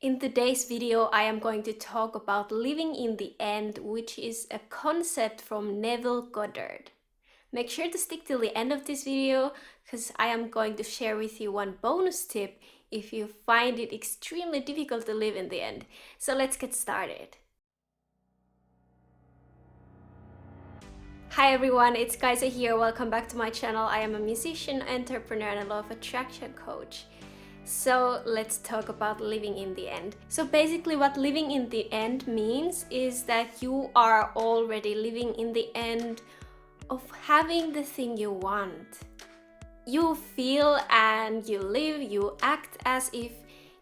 In today's video, I am going to talk about living in the end, which is a concept from Neville Goddard. Make sure to stick till the end of this video because I am going to share with you one bonus tip if you find it extremely difficult to live in the end. So let's get started. Hi everyone, it's Kaisa here. Welcome back to my channel. I am a musician, entrepreneur, and a law of attraction coach. So let's talk about living in the end. So basically what living in the end means is that you are already living in the end of having the thing you want. You feel and you live, you act as if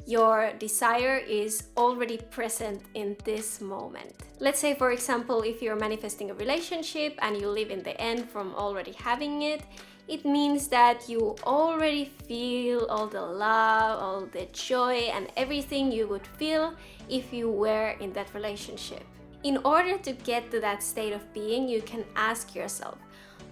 your desire is already present in this moment. Let's say, for example, if you're manifesting a relationship and you live in the end from already having it, it means that you already feel all the love, all the joy, and everything you would feel if you were in that relationship. In order to get to that state of being, you can ask yourself,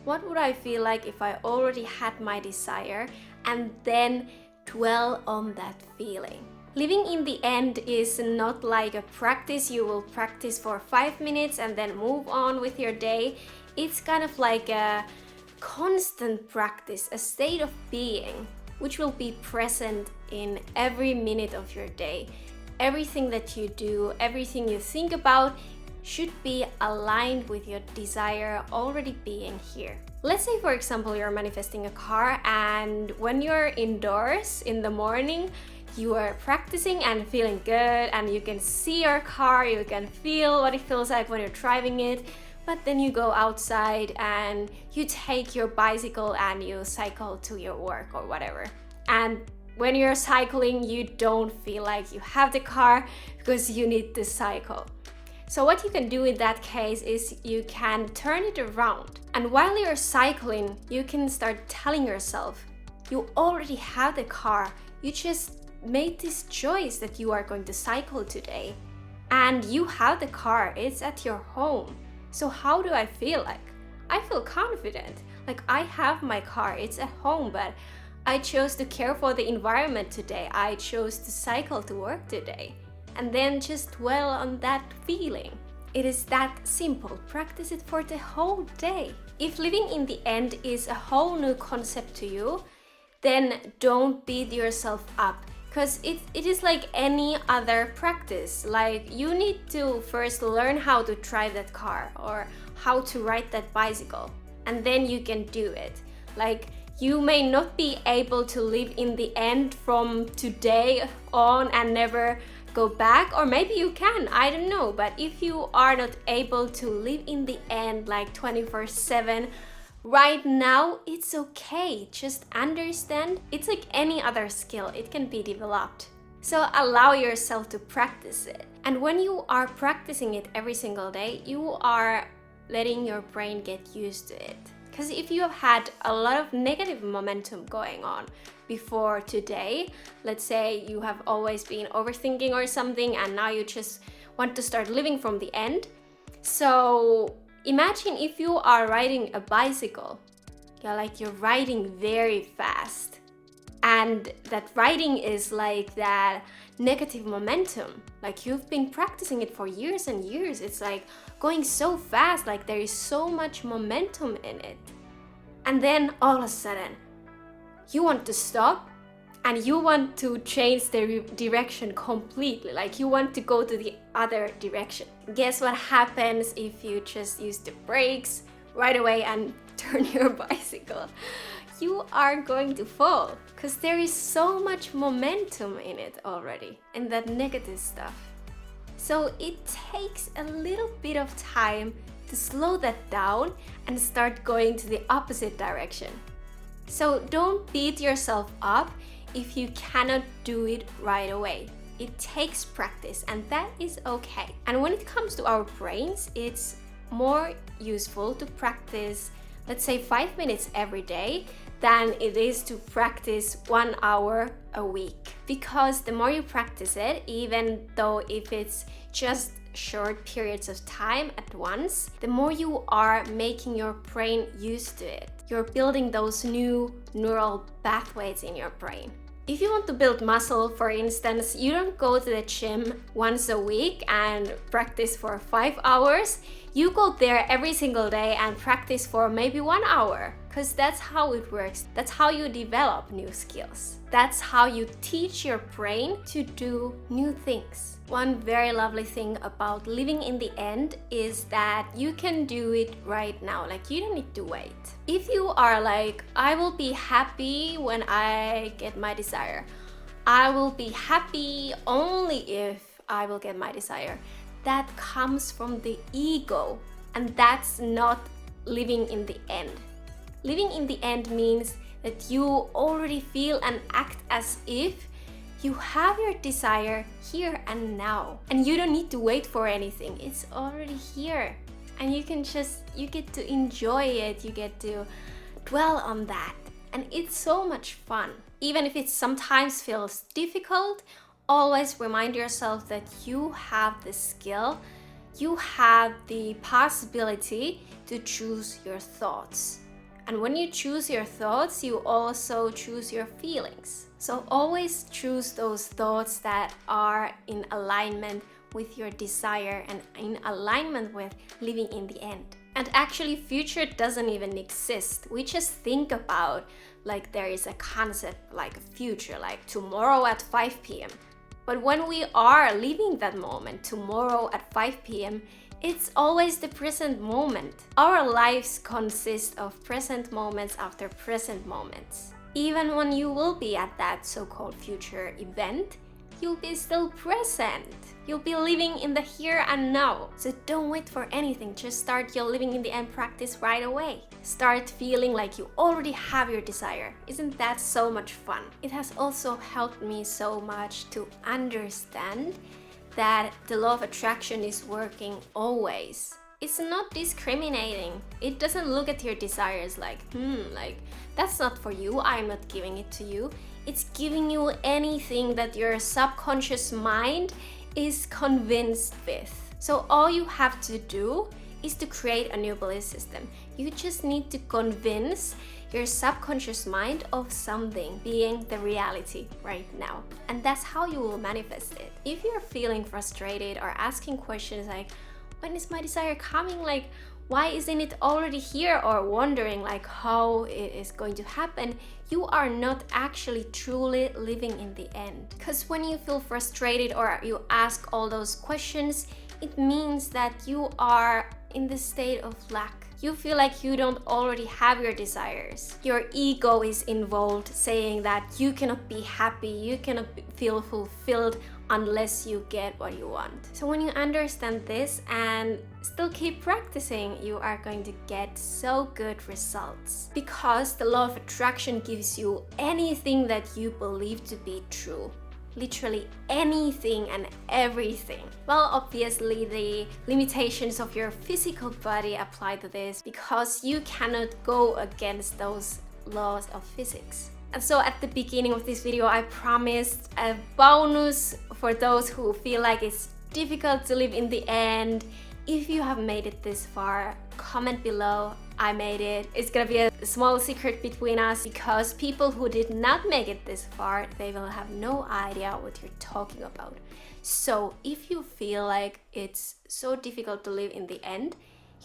what would I feel like if I already had my desire, and then dwell on that feeling. Living in the end is not like a practice you will practice for 5 minutes and then move on with your day. It's kind of like a constant practice, a state of being, which will be present in every minute of your day. Everything that you do, everything you think about should be aligned with your desire already being here. Let's say, for example, you're manifesting a car, and when you're indoors in the morning, you are practicing and feeling good, and you can see your car, you can feel what it feels like when you're driving it. But then you go outside and you take your bicycle and you cycle to your work or whatever. And when you're cycling, you don't feel like you have the car because you need to cycle. So what you can do in that case is you can turn it around. And while you're cycling, you can start telling yourself, you already have the car. You just made this choice that you are going to cycle today. And you have the car, it's at your home. So how do I feel like? I feel confident. Like I have my car, it's at home, but I chose to care for the environment today. I chose to cycle to work today. And then just dwell on that feeling. It is that simple. Practice it for the whole day. If living in the end is a whole new concept to you, then don't beat yourself up. Because it is like any other practice. Like you need to first learn how to drive that car or how to ride that bicycle, and then you can do it. Like you may not be able to live in the end from today on and never go back, or maybe you can, I don't know. But if you are not able to live in the end like 24/7 right now, it's okay. Just understand it's like any other skill, it can be developed. So allow yourself to practice it. And when you are practicing it every single day, you are letting your brain get used to it. Because if you have had a lot of negative momentum going on before today, let's say you have always been overthinking or something, and now you just want to start living from the end. So imagine if you are riding a bicycle, you're riding very fast, and that riding is like that negative momentum. Like you've been practicing it for years and years. It's like going so fast, like there is so much momentum in it. And then all of a sudden, you want to stop and you want to change the direction completely. Like you want to go to the other direction. Guess what happens if you just use the brakes right away and turn your bicycle? You are going to fall because there is so much momentum in it already, in that negative stuff. So it takes a little bit of time to slow that down and start going to the opposite direction. So don't beat yourself up if you cannot do it right away. It takes practice, and that is okay. And when it comes to our brains, it's more useful to practice, let's say 5 minutes every day than it is to practice 1 hour a week. Because the more you practice it, even though if it's just short periods of time at once, the more you are making your brain used to it. You're building those new neural pathways in your brain. If you want to build muscle, for instance, you don't go to the gym once a week and practice for 5 hours. You go there every single day and practice for maybe 1 hour, because that's how it works. That's how you develop new skills. That's how you teach your brain to do new things. One very lovely thing about living in the end is that you can do it right now. Like, you don't need to wait. If you are like, I will be happy when I get my desire, I will be happy only if I will get my desire, that comes from the ego, and that's not living in the end. Living in the end means that you already feel and act as if you have your desire here and now, and you don't need to wait for anything. It's already here, and you get to enjoy it. You get to dwell on that, and it's so much fun. Even if it sometimes feels difficult, always remind yourself that you have the skill, you have the possibility to choose your thoughts. And when you choose your thoughts, you also choose your feelings. So always choose those thoughts that are in alignment with your desire and in alignment with living in the end. And actually, future doesn't even exist. We just think about like there is a concept like a future, like tomorrow at 5 p.m. But when we are living that moment, tomorrow at 5 p.m., it's always the present moment. Our lives consist of present moments after present moments. Even when you will be at that so-called future event, you'll be still present. You'll be living in the here and now. So don't wait for anything. Just start your living in the end practice right away. Start feeling like you already have your desire. Isn't that so much fun? It has also helped me so much to understand that the law of attraction is working always. It's not discriminating. It doesn't look at your desires like, that's not for you, I'm not giving it to you. It's giving you anything that your subconscious mind is convinced with. So all you have to do is to create a new belief system. You just need to convince your subconscious mind of something being the reality right now. And that's how you will manifest it. If you're feeling frustrated or asking questions like, when is my desire coming? Like, why isn't it already here? Or wondering like how it is going to happen, you are not actually truly living in the end. Because when you feel frustrated or you ask all those questions, it means that you are in the state of lack. You feel like you don't already have your desires. Your ego is involved, saying that you cannot be happy, you cannot feel fulfilled unless you get what you want. So when you understand this and still keep practicing, you are going to get so good results. Because the law of attraction gives you anything that you believe to be true. Literally anything and everything. Well, obviously the limitations of your physical body apply to this because you cannot go against those laws of physics. And so at the beginning of this video, I promised a bonus for those who feel like it's difficult to live in the end. If you have made it this far, comment below. I made it. It's gonna be a small secret between us because people who did not make it this far, they will have no idea what you're talking about. So if you feel like it's so difficult to live in the end,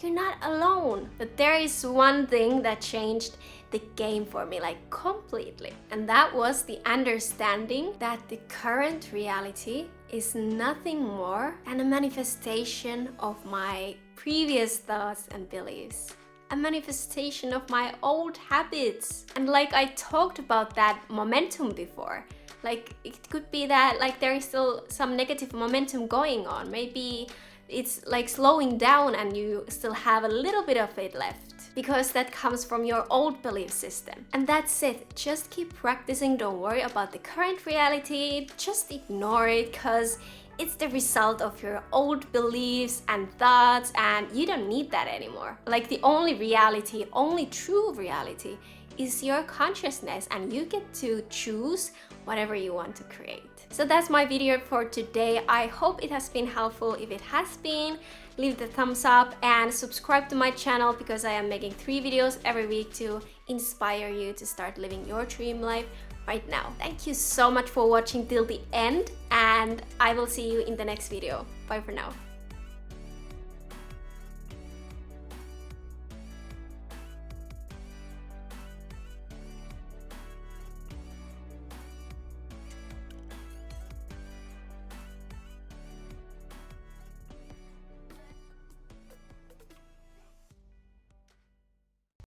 you're not alone. But there is one thing that changed the game for me, like completely. And that was the understanding that the current reality is nothing more than a manifestation of my previous thoughts and beliefs. A manifestation of my old habits. And like I talked about that momentum before, like it could be that like there is still some negative momentum going on. Maybe it's like slowing down and you still have a little bit of it left because that comes from your old belief system. And that's it. Just keep practicing. Don't worry about the current reality. Just ignore it because it's the result of your old beliefs and thoughts, and you don't need that anymore. Like the only reality, only true reality is your consciousness, and you get to choose whatever you want to create. So that's my video for today. I hope it has been helpful. If it has been, leave the thumbs up and subscribe to my channel because I am making 3 videos every week to inspire you to start living your dream life right now. Thank you so much for watching till the end, and I will see you in the next video. Bye for now.